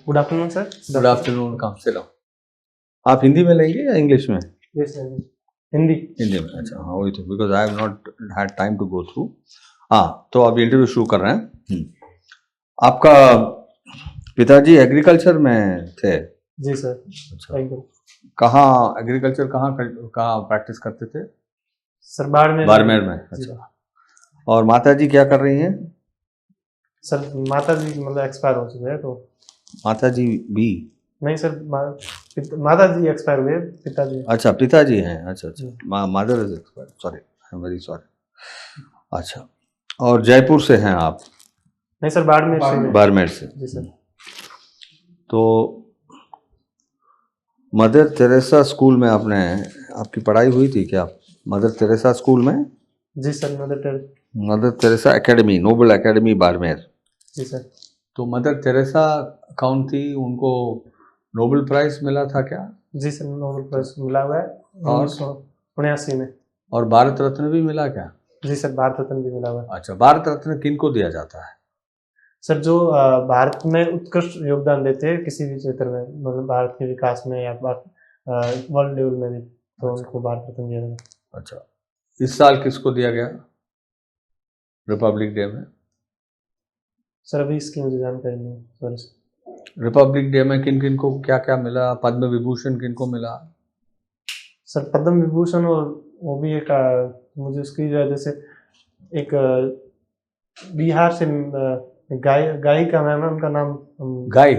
Good afternoon sir. Good afternoon. कहाँ से रहो आप? हिंदी में लेंगे या इंग्लिश में? Yes sir, Hindi. हिंदी में, अच्छा। हाँ वही तो, because I have not had time to go through. हाँ, तो अब इंटरव्यू शुरू कर रहे हैं। आपका पिताजी एग्रीकल्चर में थे? जी सर। अच्छा, थैंक यू कहाँ एग्रीकल्चर कहाँ प्रैक्टिस करते थे? सर। बाड़मेर बाड़मेर में, जी। अच्छा। और माता जी क्या कर रही हैं? सर माता जी मतलब एक्सपायर हो चुके हैं तो। माता जी भी? नहीं सर, माता जी एक्सपायर हुए, पिताजी। अच्छा, पिताजी हैं। अच्छा अच्छा, जी। Mother is expired, sorry, I am very sorry. अच्छा, और जयपुर से हैं आप? नहीं सर, बाड़मेर से। बाड़मेर से। जी सर। तो मदर तेरेसा स्कूल में आपने आपकी पढ़ाई हुई थी क्या? मदर तेरेसा स्कूल में? जी sir, Mother Teresa academy, Noble academy Barmer. जी सर। तो मदर तेरेसा कौन थी? उनको नोबेल प्राइज मिला था क्या? जी सर, नोबेल प्राइज मिला हुआ है और 1979 में। और भारत रत्न भी मिला क्या? जी सर, भारत रत्न भी मिला हुआ है। अच्छा, भारत रत्न किनको दिया जाता है? सर जो भारत में उत्कृष्ट योगदान देते हैं किसी भी क्षेत्र में, मतलब भारत के विकास में या वर्ल्ड लेवल में भी, तो उनको भारत रत्न दिया जाता है। अच्छा, इस साल किसको दिया गया रिपब्लिक डे में? सर अभी इसकी मुझे जानकारी नहीं है, सॉरी सर। रिपब्लिक डे में किन किन को क्या क्या मिला? पद्म विभूषण किनको मिला? सर पद्म विभूषण, और वो भी एक मुझे उसकी वजह से एक बिहार से गायिका मैम है, उनका नाम गाय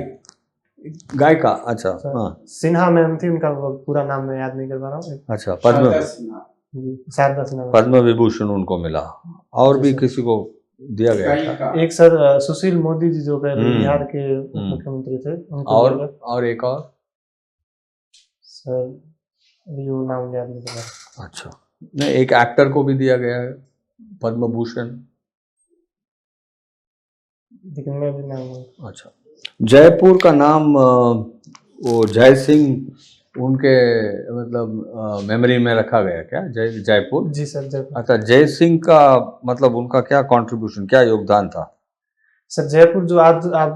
गायिका, अच्छा। हाँ, सिन्हा मैम थी, उनका पूरा नाम मैं याद नहीं कर पा रहा हूँ। अच्छा, पद्म, शारदा सिन्हा। पद्म विभूषण उनको मिला। और भी किसी को दिया गया था? एक सर सुशील मोदी जी जो पहले बिहार के मुख्यमंत्री थे, उनको दिया गया। और एक और सर अभी वो नाम याद नहीं कर रहा। अच्छा, नहीं, एक एक्टर को भी दिया गया है पद्म भूषण, लेकिन मैं भी नाम। अच्छा। जयपुर का नाम वो जय सिंह उनके मतलब मेमोरी में रखा गया क्या? जयपुर? जी सर, जयपुर। अच्छा, जय सिंह का मतलब उनका क्या कंट्रीब्यूशन, क्या योगदान था? सर जयपुर जो आज आप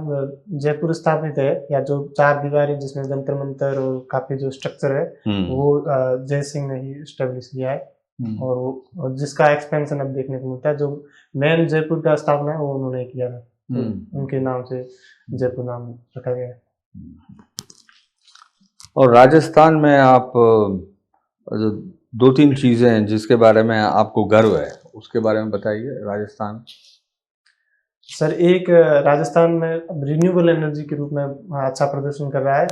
जयपुर स्थापित है, या जो चार दीवारी जिसमें जंतर मंतर और काफी जो स्ट्रक्चर है, वो जय सिंह ने ही स्टेब्लिश किया है। और जिसका एक्सपेंशन अब देखने को मिलता है, जो मेन जयपुर का स्थापना है वो उन्होंने किया था, तो उनके नाम से जयपुर नाम रखा गया है। और राजस्थान में आप दो तीन चीजें हैं जिसके बारे में आपको गर्व है, उसके बारे में बताइए। राजस्थान सर एक राजस्थान में रिन्यूएबल एनर्जी के रूप में अच्छा प्रदर्शन कर रहा है,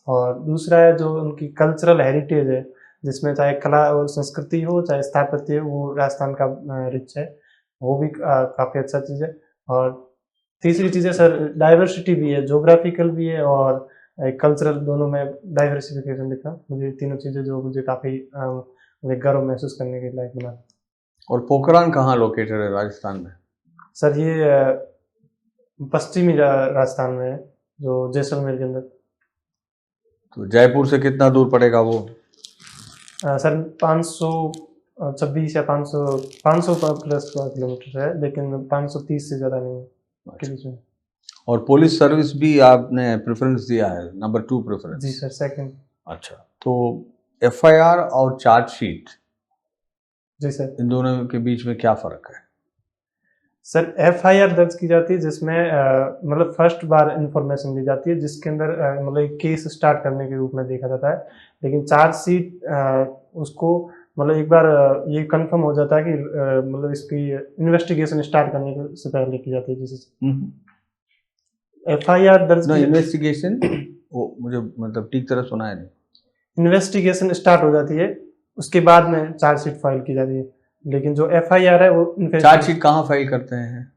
और दूसरा है जो उनकी कल्चरल हेरिटेज है, जिसमें चाहे कला और संस्कृति हो चाहे स्थापत्य हो, वो राजस्थान का रिच है, वो भी काफ़ी अच्छा चीज़ है। और तीसरी चीज़ है सर, डाइवर्सिटी भी है, जोग्राफिकल भी है और कल्चरल, दोनों में डाइवर्सिफिकेशन दिखा। मुझे तीनों चीज़ें जो मुझे काफ़ी मुझे गर्व महसूस करने के लायक बना। और पोखरान कहाँ लोकेटेड है राजस्थान में? सर ये पश्चिमी राजस्थान में है, जो जैसलमेर के अंदर। तो जयपुर से कितना दूर पड़ेगा वो? सर 526 या 500 प्लस किलोमीटर है, लेकिन 530 से ज़्यादा नहीं है के बीच में। और पुलिस सर्विस भी आपने प्रेफरेंस दिया है, नंबर 2 प्रेफरेंस? जी सर, सेकंड। अच्छा, तो एफआईआर और चार्जशीट, जी सर। इन दोनों के बीच में क्या फ़र्क है? सर एफआईआर दर्ज की जाती है जिसमें मतलब फर्स्ट बार इंफॉर्मेशन दी जाती है, जिसके अंदर मतलब एक केस स्टार्ट करने के रूप में देखा जाता है। लेकिन चार्जशीट उसको मतलब एक बार ये कंफर्म हो जाता है कि मतलब इसकी इन्वेस्टिगेशन स्टार्ट करने से पहले की जाती है, जिससे एफआईआर दर्ज की इन्वेस्टिगेशन वो मुझे मतलब ठीक तरह सुना है नहीं। इन्वेस्टिगेशन स्टार्ट हो जाती है, उसके बाद में चार्जशीट फाइल की जाती है, लेकिन जो एफआईआर है वो चार्जशीट कहाँ फाइल करते हैं?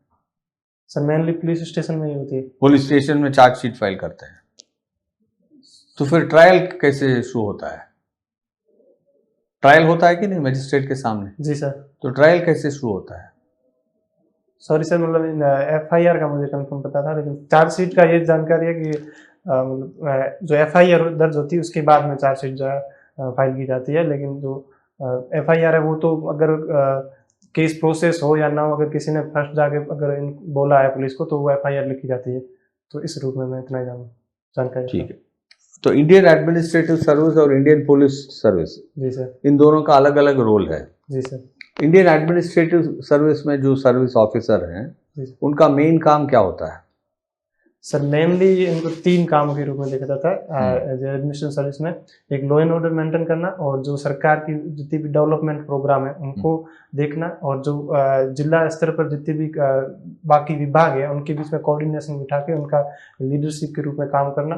सर मेनली पुलिस स्टेशन में ही होती है। पुलिस स्टेशन में चार्जशीट फाइल करते हैं, तो फिर ट्रायल कैसे शुरू होता है? ट्रायल होता है कि नहीं मजिस्ट्रेट के सामने? जी सर। तो ट्रायल कैसे शुरू होता है? सॉरी सर, मतलब एफआईआर का मुझे कंफर्म पता था, लेकिन चार्जशीट का ये जानकारी है कि मतलब जो एफआईआर दर्ज होती है उसके बाद में चार्जशीट जो है फाइल की जाती है। लेकिन जो एफआईआर है वो तो अगर केस प्रोसेस हो या ना हो, अगर किसी ने फर्स्ट जाके अगर बोला है पुलिस को, तो वो एफआईआर लिखी जाती है। तो इस रूप में मैं इतना जानकारी। ठीक है, तो इंडियन एडमिनिस्ट्रेटिव सर्विस और इंडियन पुलिस सर्विस, जी सर, इन दोनों का अलग अलग रोल है। जी सर। इंडियन एडमिनिस्ट्रेटिव सर्विस में जो सर्विस ऑफिसर हैं, उनका मेन काम क्या होता है? सर मेनली इनको 3 काम के रूप में देखा जाता है एज एडमिनिस्ट्रेशन सर्विस में। एक लॉ एंड ऑर्डर मेंटेन करना, और जो सरकार की जितनी भी डेवलपमेंट प्रोग्राम है उनको देखना, और जो जिला स्तर पर जितने भी बाकी विभाग है उनके बीच में कोऑर्डिनेशन बिठा के उनका लीडरशिप के रूप में काम करना।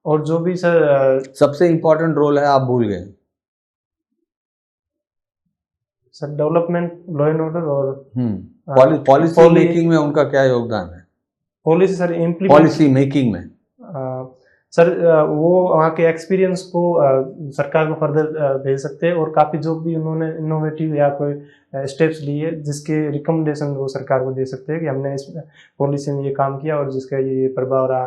और जो भी सर सबसे इम्पोर्टेंट रोल है, आप भूल गए sir, development, law and order और पॉलिसी मेकिंग में उनका क्या योगदान है? Policy sir implement, policy making में सर वो वहाँ के एक्सपीरियंस को सरकार को फर्दर भेज सकते हैं, और काफ़ी जो भी उन्होंने इनोवेटिव या कोई स्टेप्स लिए जिसके रिकमेंडेशन वो सरकार को दे सकते हैं कि हमने इस पॉलिसी में ये काम किया और जिसका ये प्रभाव रहा,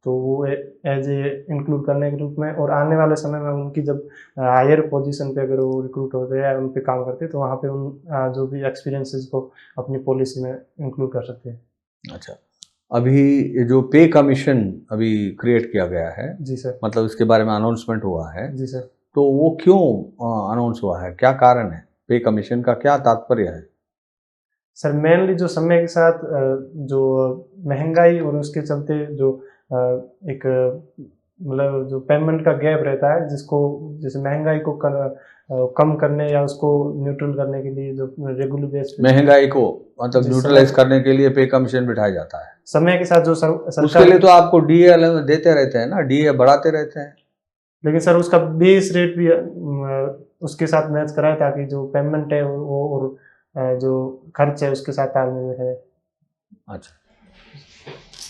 तो वो एज ए इंक्लूड करने के रूप में। और आने वाले समय में उनकी जब हायर पोजीशन पे अगर वो रिक्रूट होते हैं, उन पे काम करते हैं, तो वहाँ पे उन जो भी एक्सपीरियंसेस को अपनी पॉलिसी में इंक्लूड कर सकते हैं। अच्छा, अभी जो पे कमीशन अभी क्रिएट किया गया है, जी सर, मतलब इसके बारे में अनाउंसमेंट हुआ है, जी सर, तो वो क्यों अनाउंस हुआ है, क्या कारण है? पे कमीशन का क्या तात्पर्य है? सर मेनली जो समय के साथ जो महंगाई और उसके चलते जो एक मतलब जो पेमेंट का गैप रहता है, जिसको जैसे महंगाई को कम करने या उसको न्यूट्रल करने के लिए जो रेगुलर बेस महंगाई को मतलब न्यूट्रलाइज करने के लिए पे कमीशन बिठाया जाता है। समय के साथ जो सरकार, उसके लिए तो आपको डीए देते रहते हैं ना, डीए बढ़ाते रहते हैं। लेकिन सर उसका बेस रेट भी उसके साथ मैच कराए, ताकि जो पेमेंट है वो और जो खर्च है उसके साथ तालमेल में रहे।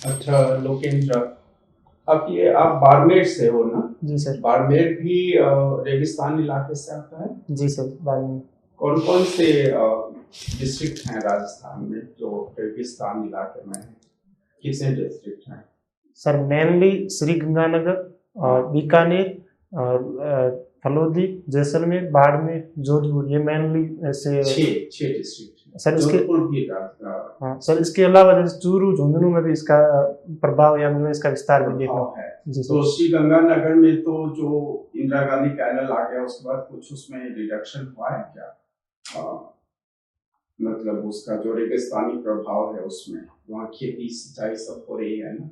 अच्छा लोकेंद्र, आप बाड़मेर से हो ना? जी सर। बाड़मेर भी रेगिस्तान इलाके से आता है? जी सर, बाड़मेर। कौन कौन से डिस्ट्रिक्ट हैं राजस्थान में जो रेगिस्तान इलाके में है? कितने डिस्ट्रिक्ट हैं? सर मेनली श्री गंगानगर और बीकानेर और फलोदी, जैसलमेर, बाड़मेर, जोधपुर, ये मेनली ऐसे 6 डिस्ट्रिक्ट सर। इसके भी हाँ सर, इसके अलावा जैसे चूरू, झुंझुनू में भी इसका प्रभाव या मतलब इसका विस्तार भी देखना है। जी तो श्री गंगानगर में तो जो इंदिरा गांधी कैनल आ गया, उसके बाद कुछ उसमें रिडक्शन हुआ है क्या? मतलब उसका जो रेगिस्तानी प्रभाव है उसमें वहाँ खेती सिंचाई सब हो रही है ना?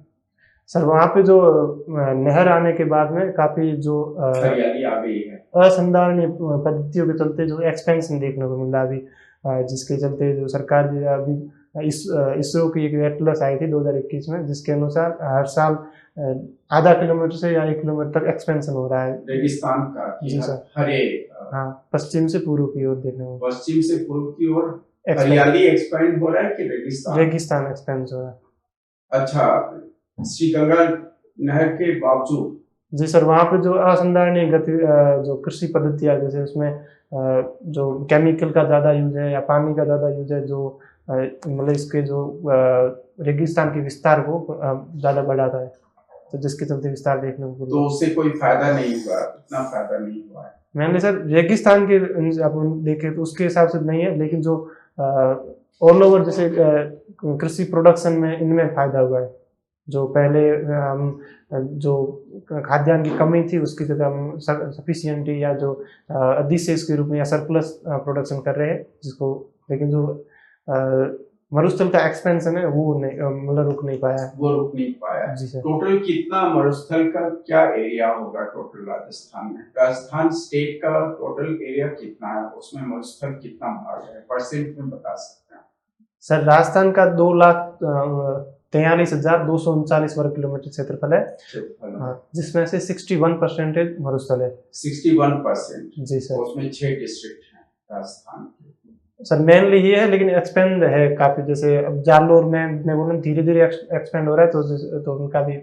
सर वहाँ पे जो नहर आने के बाद में काफी जो हरियाली आ गई है। असंधारणीय पद्धतियों के चलते जो एक्सपेंशन देखने को मिल रहा अभी, जिसके चलते जो सरकार भी अभी इसरो की एक एटलस आई थी 2021 में, जिसके अनुसार हर साल आधा किलोमीटर से या 1 किलोमीटर तक एक्सपेंशन हो रहा है रेगिस्तान का। जी सर। हाँ, पश्चिम से पूर्व की ओर देखने को, पश्चिम से पूर्व की ओर हरियाली एक्सपेंड हो रहा है कि रेगिस्तान एक्सपेंड हो रहा है। अच्छा, श्री गंगा नहर के बावजूद? जी सर, वहाँ पे जो असंधारणीय जो कृषि पद्धतियाँ, जैसे उसमें जो केमिकल का ज़्यादा यूज है या पानी का ज़्यादा यूज है, जो मतलब इसके जो रेगिस्तान के विस्तार को ज़्यादा बढ़ाता है, तो जिसके चलते विस्तार देखने को, तो उससे कोई फायदा नहीं हुआ, इतना फायदा नहीं हुआ है। मैंने सर रेगिस्तान के आप देखें तो उसके हिसाब से नहीं है, लेकिन जो ऑल ओवर जैसे कृषि प्रोडक्शन में इनमें फायदा हुआ है। जो पहले हम जो खाद्यान्न की कमी थी उसकी जगह हम सफिशियंटी या जो अधिशेष के रूप में या सरप्लस प्रोडक्शन कर रहे हैं, जिसको, लेकिन जो मरुस्थल का एक्सपेंशन है वो नहीं मतलब रुक नहीं पाया। वो रुक नहीं पाया जी सर। टोटल कितना मरुस्थल का क्या एरिया होगा टोटल राजस्थान में? राजस्थान स्टेट का टोटल एरिया कितना है, उसमें मरुस्थल कितना भाग है, परसेंट में बता सकते हैं? सर राजस्थान का 2,43,239 वर्ग किलोमीटर क्षेत्रफल है, जिसमें से 61% मरुस्थल है। 61%? जी सर। उसमें 6 डिस्ट्रिक्ट हैं राजस्थान के। सर मेनली ये है, लेकिन एक्सपेंड है काफी, जैसे अब जालोर में मैं बोलूँ धीरे धीरे एक्सपेंड हो रहा है, तो उनका भी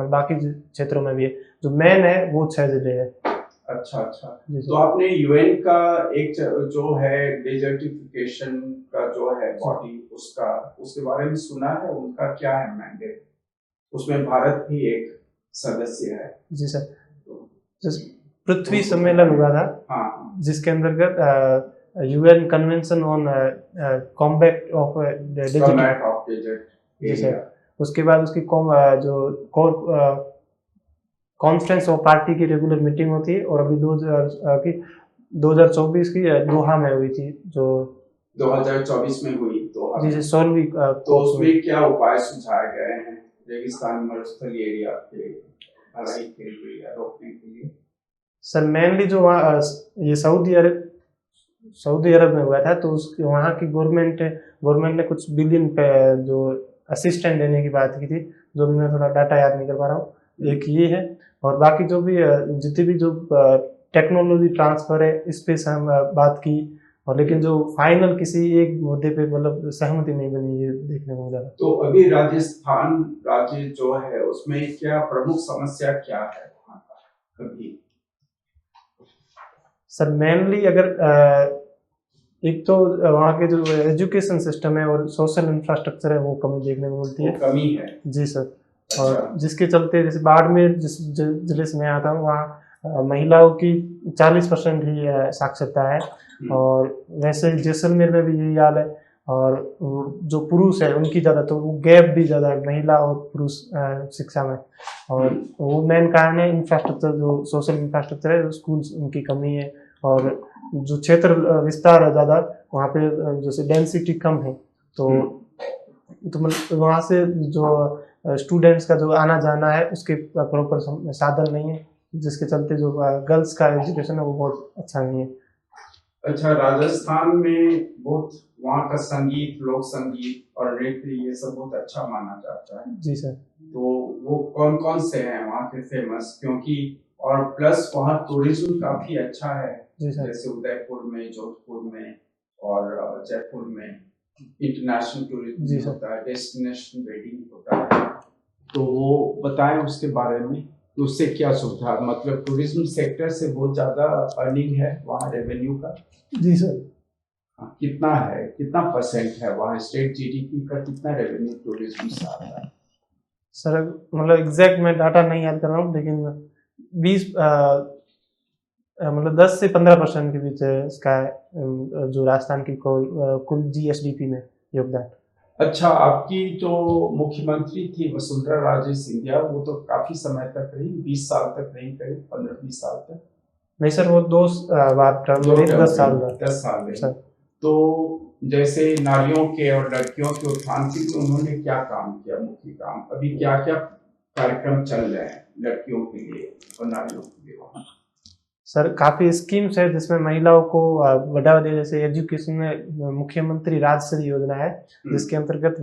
बाकी क्षेत्रों में भी है। जो मेन है वो 6 जिले है। अच्छा। तो आपने यूएन का एक जो है डेजर्टिफिकेशन का जो है बॉडी, उसके बारे में सुना है? उनका क्या है मैंडेट? उसमें भारत भी एक सदस्य है। जी सर। पृथ्वी सम्मेलन हुआ था, हाँ, जिसके अंतर्गत UN convention on combat of desert जी सर। उसके बाद उसकी जो कोर कॉन्फ्रेंस ऑफ पार्टी की रेगुलर मीटिंग होती है, और अभी 2024 की दोहा में हुई थी, जो 2024 में हुई दोहा जी 16वीं तो उसमें क्या उपाय सुझाए गए हैं रेगिस्तान मरुस्थलीय एरिया के भलाई के लिए या रोकने के लिए? सर मेनली जो वहाँ ये सऊदी अरब में हुआ था, तो उसके वहाँ की गवर्नमेंट ने कुछ बिलियन पे जो असिस्टेंट देने की बात की थी, जो भी मैं थोड़ा डाटा याद नहीं कर पा रहा हूँ। एक ये है, और बाकी जो भी जितनी भी जो टेक्नोलॉजी ट्रांसफर है, इस पे हम बात की, और लेकिन जो फाइनल किसी एक मुद्दे पे मतलब सहमति नहीं बनी, ये देखने को मिला। तो अभी राजस्थान राज्य जो है उसमें क्या प्रमुख समस्या क्या है वहाँ का अभी? सर मेनली अगर एक तो वहाँ के जो एजुकेशन सिस्टम है और सोशल इंफ्रास्ट्रक्चर है, वो कमी देखने को मिलती है। कमी है जी सर। अच्छा। और जिसके चलते जैसे बाड़मेर जिस जिले से मैं आता हूँ, वहाँ महिलाओं की 40% ही साक्षरता है, और वैसे जैसलमेर में भी यही हाल है। और जो पुरुष है उनकी ज़्यादा, तो वो गैप भी ज़्यादा है महिला और पुरुष शिक्षा में, और वो मेन कारण है इंफ्रास्ट्रक्चर, जो सोशल इंफ्रास्ट्रक्चर है, स्कूल्स उनकी कमी है, और जो क्षेत्र विस्तार है ज़्यादा, वहाँ पे जैसे डेंसिटी कम है, तो मतलब वहाँ से जो स्टूडेंट्स का जो आना जाना है उसके प्रॉपर साधन नहीं है, जिसके चलते जो गर्ल्स का एजुकेशन है वो बहुत अच्छा नहीं है। अच्छा, राजस्थान में बहुत वहाँ का संगीत, लोक संगीत और नृत्य ये सब बहुत अच्छा माना जाता है। जी सर। तो वो कौन कौन से हैं वहाँ के फेमस? क्योंकि और प्लस वहाँ टूरिज्म काफी अच्छा है, जैसे उदयपुर में, जोधपुर में और जयपुर में इंटरनेशनल टूरिज्म होता है, डेस्टिनेशन वेडिंग होता है। तो वो बताएं उसके बारे में, तो उससे क्या सुविधा, मतलब टूरिज्म सेक्टर से बहुत ज्यादा अर्निंग है वहाँ, रेवेन्यू का? जी सर। कितना है, कितना परसेंट है वहाँ स्टेट जीडीपी का, कितना रेवेन्यू टूरिज्म से आता है? सर मतलब एग्जैक्ट मैं डाटा नहीं याद कर रहा हूँ, लेकिन 20 मतलब 10 से 15% के बीच है इसका जो राजस्थान की कुल जीएसडीपी में योगदान। अच्छा, आपकी जो मुख्यमंत्री थी वसुंधरा राजे सिंधिया, वो तो काफी समय तक रही, 20 साल तक रही, करीब 15-20 साल तक। नहीं सर, वो 2 बार टर्म रही, 10 साल का। 10 साल रही। तो जैसे नारियों के और लड़कियों के उत्थान के लिए उन्होंने क्या काम किया, मुख्य काम? अभी क्या क्या कार्यक्रम चल रहे हैं लड़कियों के लिए और नारियों के लिए वहाँ? सर काफ़ी स्कीम्स है जिसमें महिलाओं को बढ़ावा दिया, जैसे एजुकेशन में मुख्यमंत्री राजश्री योजना है, जिसके अंतर्गत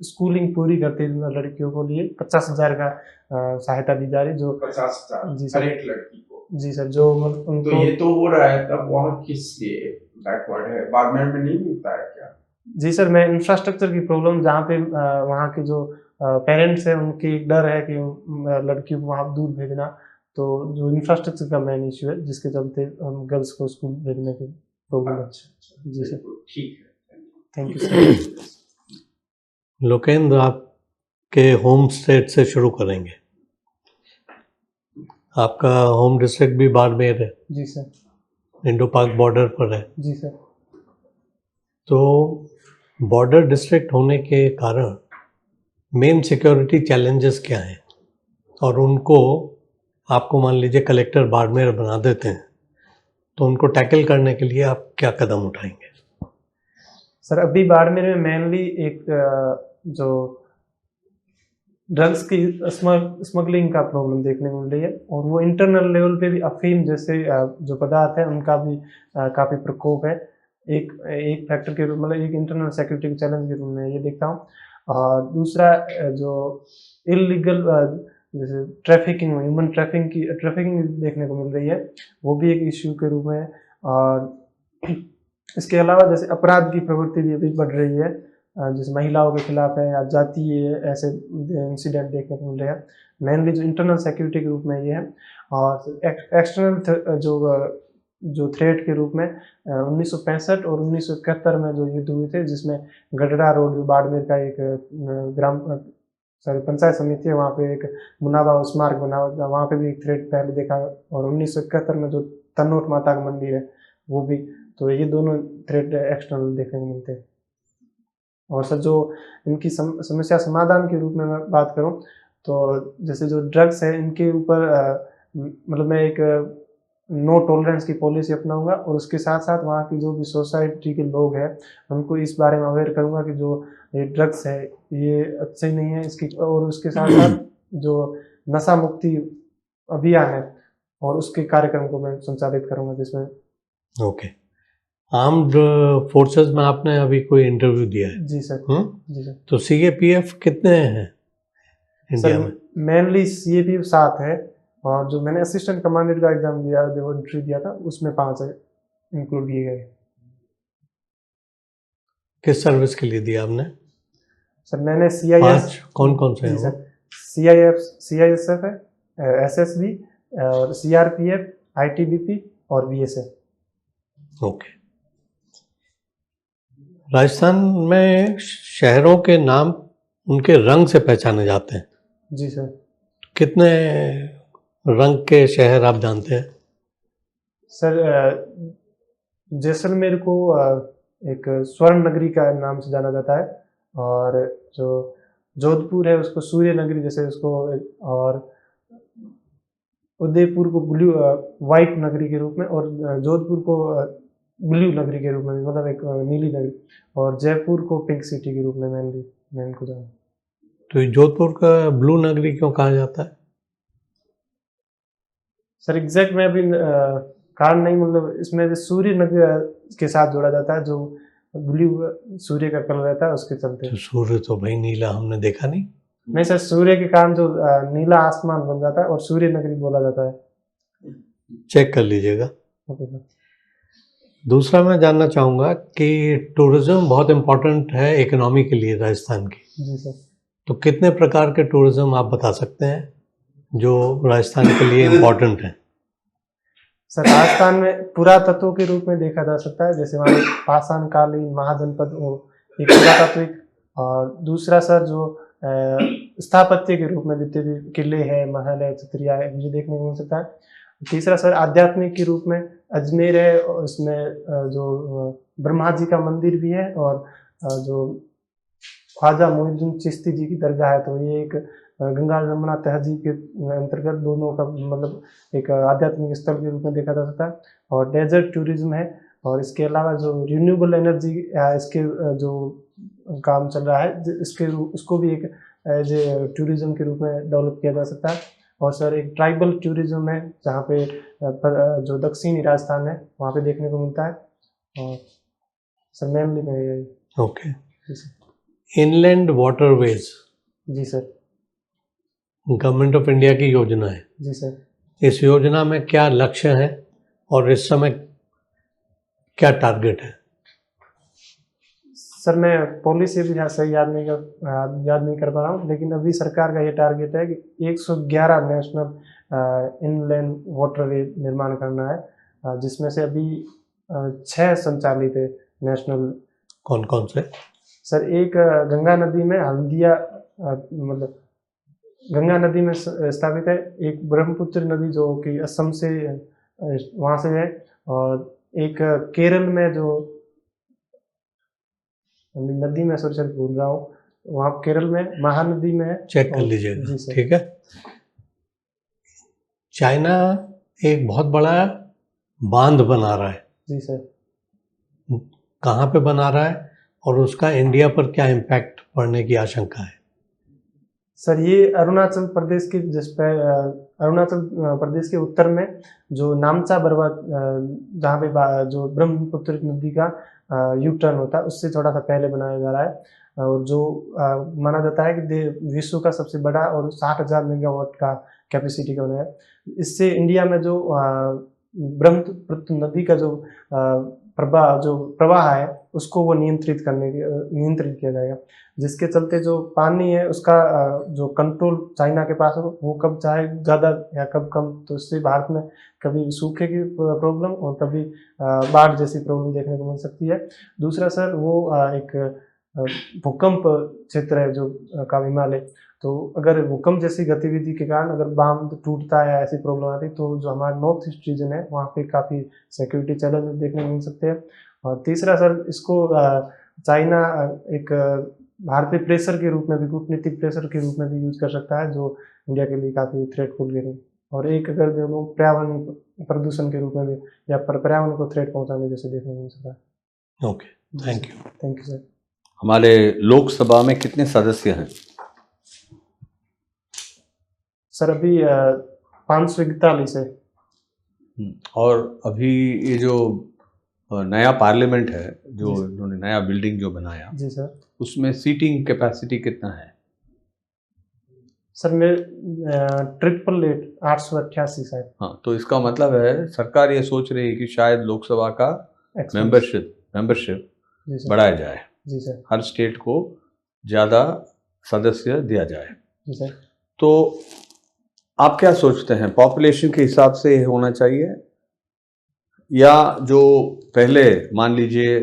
स्कूलिंग पूरी करती लड़कियों को लिए 50,000 का सहायता दी जा रही, जो 50,000 जी सर, हर एक लड़की को। जी सर, जो उनको। तो ये तो हो रहा है, तब वहाँ किस लिए बैकवर्ड है? बाड़मेर में नहीं मिलता है क्या? जी सर, मैं इंफ्रास्ट्रक्चर की प्रॉब्लम, जहाँ पे वहाँ के जो पेरेंट्स हैं उनकी डर है कि लड़कियों को वहाँ दूर भेजना, तो जो इंफ्रास्ट्रक्चर का मेन इशू है, जिसके चलते हम गर्ल्स को स्कूल भेजने की प्रॉब्लम है। जी सर, ठीक है, थैंक यू सर। लोकेंद्र, आपके होम स्टेट से शुरू करेंगे। आपका होम डिस्ट्रिक्ट भी बाड़मेर है। जी सर। इंडो पाक बॉर्डर पर है। जी सर। तो बॉर्डर डिस्ट्रिक्ट होने के कारण मेन सिक्योरिटी चैलेंजेस क्या हैं, और उनको आपको मान लीजिए कलेक्टर बाड़मेर बना देते हैं, तो उनको टैकल करने के लिए आप क्या कदम उठाएंगे? सर अभी बाड़मेर में मेनली एक जो ड्रग्स की स्मगलिंग का प्रॉब्लम देखने को मिल रही है, और वो इंटरनल लेवल पे भी अफीम जैसे जो पदार्थ है उनका भी काफ़ी प्रकोप है। एक फैक्टर के रूप, मतलब एक इंटरनल सिक्योरिटी चैलेंज के रूप में ये देखता हूँ। और दूसरा जो इलीगल जैसे ट्रैफिकिंग, ह्यूमन ट्रैफिकिंग देखने को मिल रही है, वो भी एक इश्यू के रूप में है। और इसके अलावा जैसे अपराध की प्रवृत्ति भी अभी बढ़ रही है, जैसे महिलाओं के खिलाफ है या जातीय ऐसे इंसिडेंट देखने को मिल रहे हैं। मेनली जो इंटरनल सिक्योरिटी के रूप में ये है, और एक्सटर्नल जो थ्रेट के रूप में 1965 और 1971 में जो युद्ध हुए थे, जिसमें गडरा रोड, जो बाड़मेर का एक पंचायत समिति है, वहाँ पे एक मुनाबा स्मारक बना, वहाँ पे भी एक थ्रेट पहले देखा। और 1971 में जो तनोट माता का मंदिर है वो भी, तो ये दोनों थ्रेट एक्सटर्नल देखने को मिलते हैं। और सर जो इनकी समस्या समाधान के रूप में मैं बात करूं तो जैसे जो ड्रग्स है इनके ऊपर मतलब मैं एक नो टॉलरेंस की पॉलिसी अपनाऊंगा और उसके साथ साथ वहाँ की जो भी सोसाइटी के लोग हैं उनको इस बारे में अवेयर करूंगा कि जो ये ड्रग्स है ये अच्छे नहीं है इसकी, और उसके साथ साथ जो नशा मुक्ति अभियान है और उसके कार्यक्रम को मैं संचालित करूंगा जिसमें। ओके, आर्म्ड फोर्सेस में आपने अभी कोई इंटरव्यू दिया है? जी सर। जी सर। तो सीएपीएफ कितने हैं इंडिया में? मेनली सीएपीएफ 7 है और जो मैंने असिस्टेंट कमांडेंट का एग्जाम दिया, जो इंटरव्यू दिया था, उसमें 5 इंक्लूड किए गए। किस सर्विस के लिए दिया आपने? सर मैंने सीआईएस। कौन कौन से हैं? सीआईएसएफ है, एसएसबी और सीआरपीएफ, आईटीबीपी और बीएसएफ। ओके। राजस्थान में शहरों के नाम उनके रंग से पहचाने जाते हैं। जी सर। कितने रंग के शहर आप जानते हैं? सर जैसलमेर को एक स्वर्ण नगरी का नाम से जाना जाता है और जो जोधपुर है उसको सूर्य नगरी जैसे उसको, और उदयपुर को ब्लू वाइट नगरी के रूप में, और जोधपुर को ब्लू नगरी के रूप में, मतलब एक नीली नगरी, और जयपुर को पिंक सिटी के रूप में मैं इनको जाना। तो जोधपुर का ब्लू नगरी क्यों कहा जाता है? सर एग्जैक्ट मैं अभी कारण नहीं, मतलब इसमें सूर्य नगरी के साथ जोड़ा जाता है, जो ब्लू सूर्य का कलर रहता है उसके चलते। तो सूर्य तो भाई नीला हमने देखा नहीं। नहीं सर, सूर्य के कारण जो नीला आसमान बन जाता है और सूर्य नगरी बोला जाता है। चेक कर लीजिएगा। Okay sir. दूसरा मैं जानना चाहूँगा कि टूरिज्म बहुत इम्पोर्टेंट है इकोनॉमी के लिए राजस्थान की। जी सर। तो कितने प्रकार के टूरिज्म आप बता सकते हैं जो राजस्थान के लिए इम्पोर्टेंट है? सर राजस्थान में पुरातत्व के रूप में देखा जा सकता है, जैसे वहाँ पाषाण कालीन महाजनपद एक पुरातात्विक, और दूसरा सर जो स्थापत्य के रूप में जितने भी किले हैं, महल है, छतरिया है, मुझे देखने को मिल सकता है। तीसरा सर आध्यात्मिक के रूप में अजमेर है और इसमें जो ब्रह्मा जी का मंदिर भी है और जो ख्वाजा मोइनुद्दीन चिश्ती जी की दरगाह है, तो ये एक गंगा जमुना तहजीब के अंतर्गत दोनों का मतलब एक आध्यात्मिक स्थल के रूप में देखा जा सकता है। और डेजर्ट टूरिज्म है, और इसके अलावा जो रिन्यूएबल एनर्जी इसके जो काम चल रहा है उसको भी एक एज ए टूरिज्म के रूप में डेवलप किया जा सकता है। और सर एक ट्राइबल टूरिज्म है जहाँ पे जो दक्षिणी राजस्थान है वहाँ पे देखने को मिलता है। और सर मेनली मैं यही। ओके। Inland waterways. जी सर। गवर्नमेंट ऑफ इंडिया की योजना है। जी सर। इस योजना में क्या लक्ष्य है और इस समय क्या टारगेट है? सर मैं पॉलिसी भी सही याद नहीं कर पा रहा हूँ, लेकिन अभी सरकार का ये टारगेट है कि 111 नेशनल इनलैंड वाटरवे निर्माण करना है, जिसमें से अभी 6 संचालित है नेशनल। कौन कौन से? सर एक गंगा नदी में हल्दिया मतलब गंगा नदी में स्थापित है, एक ब्रह्मपुत्र नदी जो कि असम से वहाँ से है, और एक केरल में जो नदी में सॉरी भूल रहा हूँ, वहाँ केरल में महानदी में है। चेक कर लीजिएगा। ठीक है। चाइना एक बहुत बड़ा बांध बना रहा है। जी सर। कहाँ पे बना रहा है और उसका इंडिया पर क्या इम्पैक्ट पड़ने की आशंका है? सर ये अरुणाचल प्रदेश के अरुणाचल प्रदेश के उत्तर में जो नामचा बरवा जहाँ पे जो ब्रह्मपुत्र नदी का यू टर्न होता है उससे थोड़ा सा पहले बनाया जा रहा है, और जो माना जाता है कि विश्व का सबसे बड़ा और 60,000 मेगावाट का कैपेसिटी का बना है। इससे इंडिया में जो ब्रह्मपुत्र नदी का जो प्रवाह है उसको वो नियंत्रित किया जाएगा, जिसके चलते जो पानी है उसका जो कंट्रोल चाइना के पास हो, वो कब चाहे ज़्यादा या कब कम, तो इससे भारत में कभी सूखे की प्रॉब्लम और कभी बाढ़ जैसी प्रॉब्लम देखने को मिल सकती है। दूसरा सर वो एक भूकंप क्षेत्र है जो का हिमालय, तो अगर भूकंप जैसी गतिविधि के कारण अगर बांध टूटता है, ऐसी प्रॉब्लम आती है, तो जो हमारा नॉर्थ ईस्ट रीजन है वहाँ पे काफ़ी सिक्योरिटी चैलेंज देखने को मिल सकते हैं। और तीसरा सर इसको चाइना एक भारतीय प्रेशर के रूप में भी, कूटनीतिक प्रेशर के रूप में भी यूज कर सकता है, जो इंडिया के लिए काफ़ी थ्रेटफुल के रूप, और एक अगर जो लोग पर्यावरण प्रदूषण के रूप में भी या पर्यावरण को थ्रेट पहुंचाने जैसे देखने को मिल सकता है। Okay, thank you. Thank you sir. हमारे लोकसभा में कितने सदस्य हैं? सर अभी 541 है। और अभी ये जो नया पार्लियामेंट है, जो इन्होंने नया बिल्डिंग जो बनाया, जी सर, उसमें सीटिंग कैपेसिटी कितना है? सर मेरे 888 शायद। हाँ, तो इसका मतलब है सरकार ये सोच रही है कि शायद लोकसभा का मेंबरशिप जी सर, बढ़ाया जाए, जी सर, हर स्टेट को ज़्यादा सदस्य दिया जाए। जी सर। तो आप क्या सोचते हैं, पॉपुलेशन के हिसाब से ये होना चाहिए, या जो पहले मान लीजिए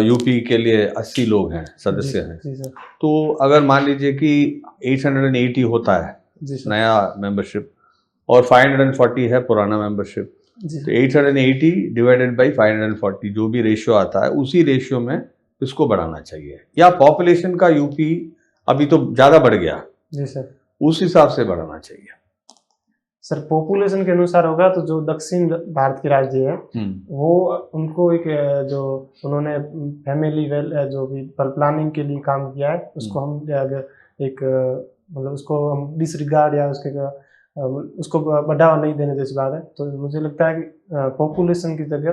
यूपी के लिए 80 लोग हैं, सदस्य हैं, जी सर, तो अगर मान लीजिए कि 880 होता है जी सर, नया मेंबरशिप और 540 है पुराना मेंबरशिप, जी तो 880 डिवाइडेड बाई 540 जो भी रेशियो आता है उसी रेशियो में इसको बढ़ाना चाहिए, या पॉपुलेशन का यूपी अभी तो ज़्यादा बढ़ गया, जी सर। उस हिसाब से बढ़ाना चाहिए? सर पॉपुलेशन के अनुसार होगा तो जो दक्षिण भारत के राज्य है वो उनको एक जो उन्होंने फैमिली वेल जो भी प्लानिंग के लिए काम किया है उसको हम एक मतलब उसको हम डिसरिगार्ड या उसको बढ़ावा नहीं देने जैसी बात है। तो मुझे लगता है कि पॉपुलेशन की जगह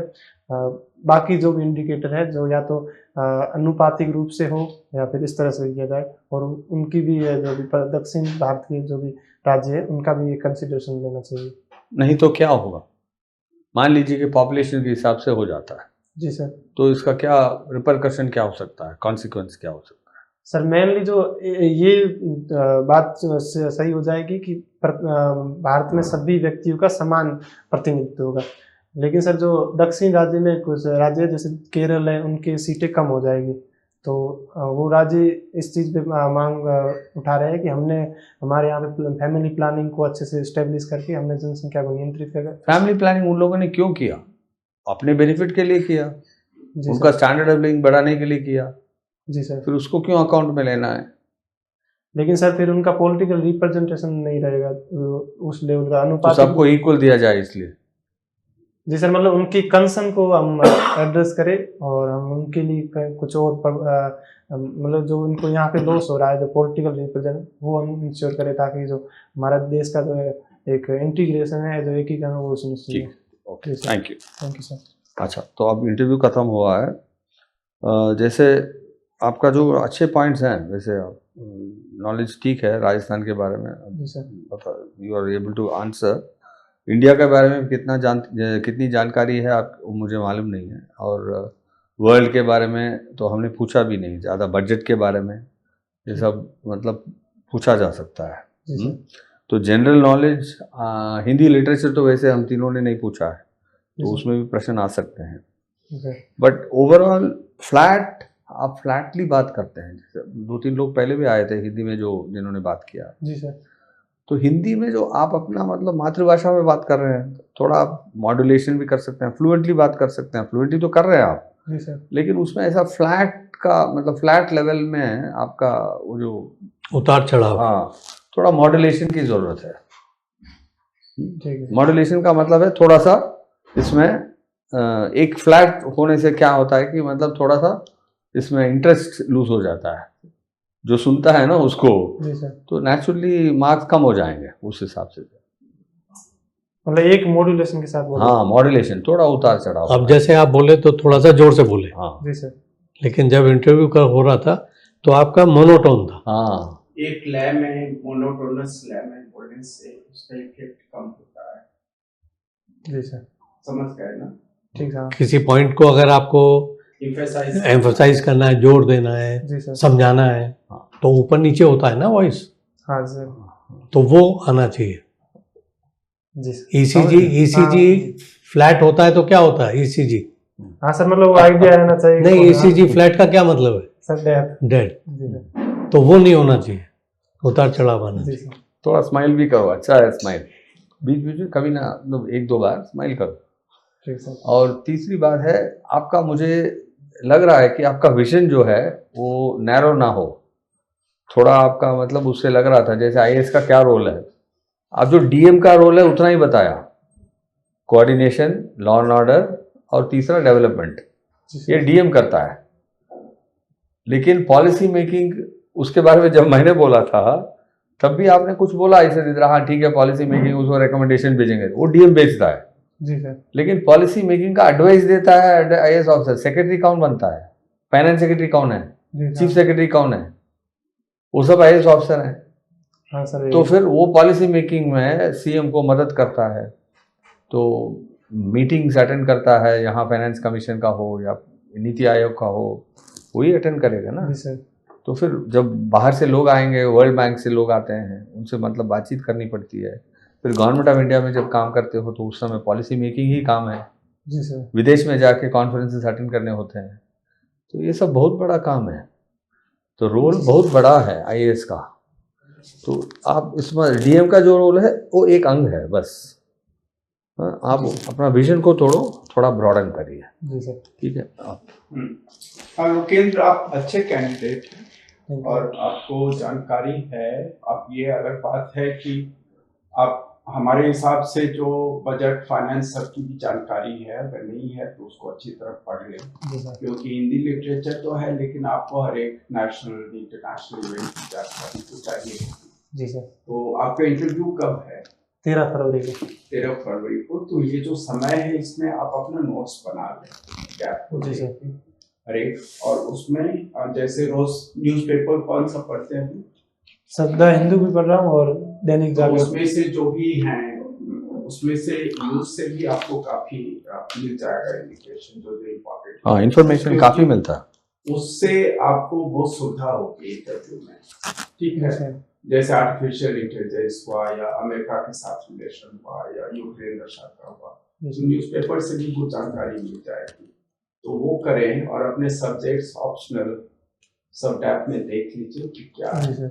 बाकी जो भी इंडिकेटर है जो या तो अनुपातिक रूप से हो या फिर इस तरह से किया जाए, और उनकी भी जो भी दक्षिण भारत के जो भी राज्य है उनका भी कंसिडरेशन लेना चाहिए। नहीं तो क्या होगा, मान लीजिए कि पॉपुलेशन के हिसाब से हो जाता है, जी सर, तो इसका क्या रिपरकशन क्या हो सकता है, कॉन्सिक्वेंस क्या हो सकता है? सर मेनली जो ये बात सही हो जाएगी कि भारत में सभी व्यक्तियों का समान प्रतिनिधित्व होगा, लेकिन सर जो दक्षिण राज्य में कुछ राज्य जैसे केरल है उनकी सीटें कम हो जाएगी, तो वो राज्य इस चीज़ पे मांग उठा रहे हैं कि हमने हमारे यहाँ पे फैमिली प्लानिंग को अच्छे से इस्टेब्लिश करके हमने जनसंख्या को नियंत्रित कर। फैमिली प्लानिंग उन लोगों ने क्यों किया? अपने बेनिफिट के लिए किया, उनका स्टैंडर्ड ऑफ लिविंग बढ़ाने के लिए किया। जी सर। फिर उसको क्यों अकाउंट में लेना है? लेकिन सर फिर उनका पॉलिटिकल रिप्रेजेंटेशन नहीं रहेगा उस लेवल का अनुपात, तो सबको इक्वल दिया जाए इसलिए। जी सर, मतलब उनकी कंसर्न को हम एड्रेस करें और हम उनके लिए कुछ और मतलब जो उनको यहाँ पे लॉस हो रहा है जो पॉलिटिकल रिप्रेजेंट वो हम इंश्योर करें ताकि जो हमारा देश का जो एक इंटीग्रेशन है जो एकीकरण वो सुनिश्चित हो। Okay, thank you sir. अच्छा, तो अब इंटरव्यू खत्म हुआ है। जैसे आपका जो अच्छे पॉइंट्स हैं, वैसे नॉलेज ठीक है राजस्थान के बारे में, जी sir, you are able to answer. India के बारे में कितनी जानकारी है आप, मुझे मालूम नहीं है, और वर्ल्ड के बारे में तो हमने पूछा भी नहीं, ज़्यादा बजट के बारे में ये सब मतलब पूछा जा सकता है। तो जनरल नॉलेज, हिंदी लिटरेचर तो वैसे हम तीनों ने नहीं पूछा है, तो उसमें भी प्रश्न आ सकते हैं, बट ओवरऑल फ्लैट आप फ्लैटली बात करते हैं। जैसे 2-3 लोग पहले भी आए थे हिंदी में जिन्होंने बात किया। जी सर। तो हिंदी में जो आप अपना मतलब मातृभाषा में बात कर रहे हैं, थोड़ा आप मॉड्यूलेशन भी कर सकते हैं, फ्लुएंटली बात कर सकते हैं, फ्लुएंटली तो कर रहे हैं आप, जी सर, लेकिन उसमें ऐसा फ्लैट का मतलब फ्लैट लेवल में आपका वो जो उतार चढ़ाव, हाँ, थोड़ा मॉड्यूलेशन की जरूरत है। ठीक है। मॉड्यूलेशन का मतलब है थोड़ा सा इसमें एक फ्लैट होने से क्या होता है कि मतलब थोड़ा सा इसमें इंटरेस्ट लूज हो जाता है जो सुनता है ना उसको, जी सर, तो नेचुरली मार्क्स कम हो जाएंगे उस हिसाब से। मतलब एक मॉड्यूलेशन के साथ। हाँ, मॉड्यूलेशन थोड़ा उतार चढ़ाव। अब जैसे आप बोले तो थोड़ा सा जोर से बोले। हाँ जी सर, लेकिन जब इंटरव्यू का हो रहा था तो आपका मोनोटोन था। हाँ, एक लय में मोनोटोनस लय में बोलने से उसका इफेक्ट कम होता है। जी सर, समझ गए ना? ठीक है। किसी पॉइंट को अगर आपको एम्फसाइज करना है, जोर देना है, जी सर, समझाना है, तो ऊपर नीचे होता है ना वॉइस, हाँ सर, तो वो आना चाहिए। जी सर। ईसीजी फ्लैट होता है तो क्या होता है ईसीजी? हाँ सर, मतलब वो आइडिया रहना चाहिए। नहीं, ईसीजी फ्लैट का क्या मतलब है? Sir dead. तो वो नहीं होना चाहिए, उतार चढ़ाव आना चाहिए। थोड़ा स्माइल भी करो, अच्छा है स्माइल, बीच बीच में कभी ना 1-2 बार स्माइल करो। ठीक सर। और तीसरी बात है आपका, मुझे लग रहा है कि आपका विजन जो है वो नैरो ना हो, थोड़ा आपका मतलब उससे लग रहा था जैसे आईएएस का क्या रोल है, आप जो डीएम का रोल है उतना ही बताया, कोऑर्डिनेशन, लॉ एंड ऑर्डर और तीसरा डेवलपमेंट, ये डीएम करता है। लेकिन पॉलिसी मेकिंग उसके बारे में जब मैंने बोला था तब भी आपने कुछ बोला ऐसे दे रहा, हाँ ठीक है पॉलिसी मेकिंग उसको रिकमेंडेशन भेजेंगे, वो डीएम भेजता है। जी सर। लेकिन पॉलिसी मेकिंग का एडवाइस देता है आईएएस ऑफिसर। सेक्रेटरी कौन बनता है? फाइनेंस सेक्रेटरी कौन है? चीफ सेक्रेटरी कौन है? वो सब आईएएस ऑफिसर हैं। हाँ सर। तो फिर वो पॉलिसी मेकिंग में सीएम को मदद करता है, तो मीटिंग्स अटेंड करता है, यहाँ फाइनेंस कमीशन का हो या नीति आयोग का हो, वही अटेंड करेगा ना। जी सर। तो फिर जब बाहर से लोग आएंगे, वर्ल्ड बैंक से लोग आते हैं, उनसे मतलब बातचीत करनी पड़ती है। फिर गवर्नमेंट ऑफ इंडिया में जब काम करते हो तो उस समय पॉलिसी मेकिंग ही काम है। जी सर। विदेश में जाके कॉन्फ्रेंसेस अटेंड करने होते हैं, तो ये सब बहुत बड़ा काम है। तो रोल बहुत बड़ा है आईएएस का। तो आप इसमें डीएम का जो रोल है वो एक अंग है बस। आप अपना विजन को थोड़ा ब्रॉडन करिए। जी सर। ठीक है। हाँ लोकेंद्र, आप अच्छे कैंडिडेट हैं और आपको जानकारी है। अब ये अलग बात है कि आप हमारे हिसाब से जो बजट फाइनेंस सबकी भी जानकारी है, अगर नहीं है तो उसको अच्छी तरह पढ़ लें, क्योंकि हिंदी लिटरेचर तो है लेकिन आपको हर एक नेशनल इंटरनेशनल इवेंट की जानकारी तो चाहिए। जी सर। तो आपका इंटरव्यू कब है? 13 फरवरी को। 13 फरवरी को। तो ये जो समय है इसमें आप अपना नोट्स बना लें। जी सर। अरे और उसमें जैसे रोज न्यूज़पेपर कौन सा पढ़ते हैं? सर द हिंदू भी पढ़ रहा हूँ और दैनिक जागरण। उसमें से जो भी हैं उसमें से न्यूज से भी आपको काफी मिल जाएगा इंडिकेशन, जो इम्पोर्टेंट। हाँ, इंफॉर्मेशन काफी मिलता है, उससे आपको बहुत सुविधा होगी इंटरव्यू में। ठीक है। जैसे आर्टिफिशियल इंटेलिजेंस हुआ या अमेरिका के साथ रिलेशन हुआ या यूक्रेन रशिया का हुआ, तो न्यूज़पेपर से भी कुछ जानकारी मिल जाएगी। तो वो करें और अपने सब्जेक्ट्स ऑप्शनल सब टैब में देख लीजिए कि क्या है,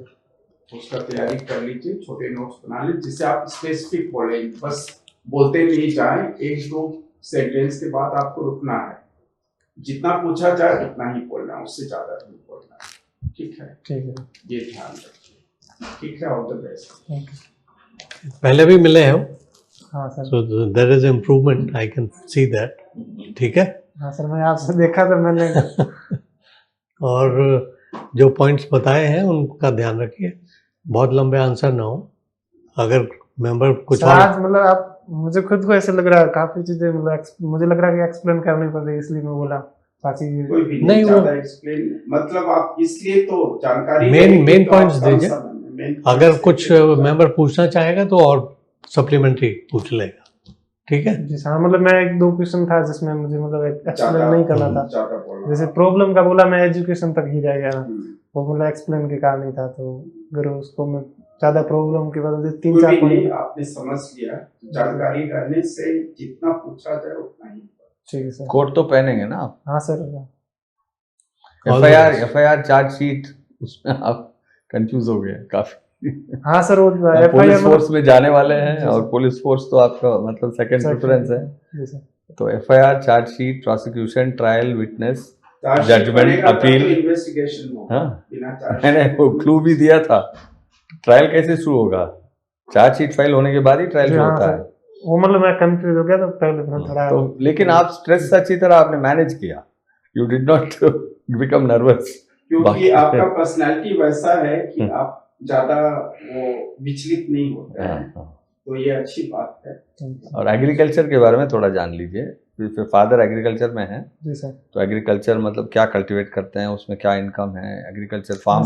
उसका तैयारी कर लीजिए, छोटे नोट्स बना लीजिए जिससे आप स्पेसिफिक बोलें, बस बोलते नहीं जाएं। 1-2 सेंटेंस के बाद आपको रुकना है, जितना पूछा जाए उतना ही बोलना है, उससे ज्यादा नहीं बोलना है। ठीक है। ठीक है, ये ध्यान रखिए। ठीक है, ऑल द बेस्ट। पहले भी मिले हो? हाँ sir. So there is improvement, I can see that. ठीक है। हाँ सर, मैं आपसे देखा तो मैंने और जो पॉइंट्स बताए हैं उनका ध्यान रखिए, बहुत लंबे आंसर ना हो। अगर मेंबर कुछ और आज मतलब आप, मुझे खुद को ऐसे लग रहा है काफी चीजें मतलब मुझे लग रहा है कि एक्सप्लेन करनी पड़ रही है, इसलिए मैं बोला बाकी कोई भी नहीं वो एक्सप्लेन मतलब आप इसलिए तो जानकारी मेन पॉइंट्स दीजिए। अगर कुछ मेंबर पूछना चाहेगा तो और सप्लीमेंट्री पूछ लेगा। ठीक है जी हाँ। मतलब मैं 1-2 क्वेश्चन था जिसमें मुझे मतलब एक्सप्लेन नहीं करना था, जैसे प्रॉब्लम का बोला मैं एजुकेशन तक ही रह गया ना, वो मतलब एक्सप्लेन के कारण नहीं था। तो अगर उसको मैं ज्यादा प्रॉब्लम की वजह से 3-4 पॉइंट आपने समझ लिया, जानकारी रहने से जितना पूछा जाए उतना ही। ठीक है सर। कोट तो पहनेंगे ना आप? हाँ सर। एफआईआर चार्जशीट, उसमें आप कंफ्यूज हो गए काफी। हाँ सर, वो पुलिस फोर्स में जाने वाले हैं और पुलिस फोर्स तो आपका मतलब सेकंड प्रेफरेंस है। जी सर। तो FIR, chargesheet, prosecution, trial, witness, judgement, appeal. हाँ, मैंने वो क्लू भी दिया था। ट्रायल कैसे शुरू होगा? चार्जशीट फाइल होने के बाद ही ट्रायल शुरू होता है। वो मतलब मैं कंफ्यूज हो गया तो पहले थोड़ा तो लेकिन आप स्ट्रेस अच्छी तरह आपने मैनेज किया, you did not become nervous, क्योंकि आपका पर्सनालिटी वैसा है कि आप ज्यादा वो विचलित नहीं होते हैं। तो ये अच्छी बात है। और एग्रीकल्चर के बारे में थोड़ा जान लीजिए, फिर फादर एग्रीकल्चर में है। जी सर। तो एग्रीकल्चर मतलब क्या कल्टीवेट करते हैं, उसमें क्या इनकम है, एग्रीकल्चर फार्म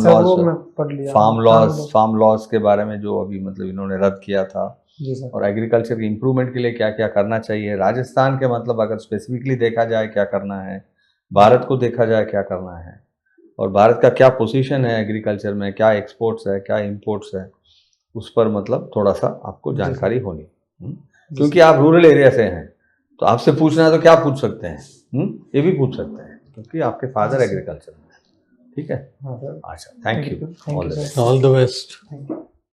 लॉस के बारे में जो अभी मतलब इन्होंने रद्द किया था। जी सर। और एग्रीकल्चर के इम्प्रूवमेंट के लिए क्या क्या करना चाहिए, राजस्थान के मतलब अगर स्पेसिफिकली देखा जाए क्या करना है, भारत को देखा जाए क्या करना है, और भारत का क्या पोजीशन है एग्रीकल्चर में, क्या एक्सपोर्ट्स है क्या इंपोर्ट्स है, उस पर मतलब थोड़ा सा आपको जानकारी होनी। क्योंकि आप रूरल एरिया से हैं तो आपसे पूछना है तो क्या पूछ सकते हैं, ये भी पूछ सकते हैं क्योंकि आपके फादर एग्रीकल्चर में है। ठीक है। अच्छा, thank you, all the best.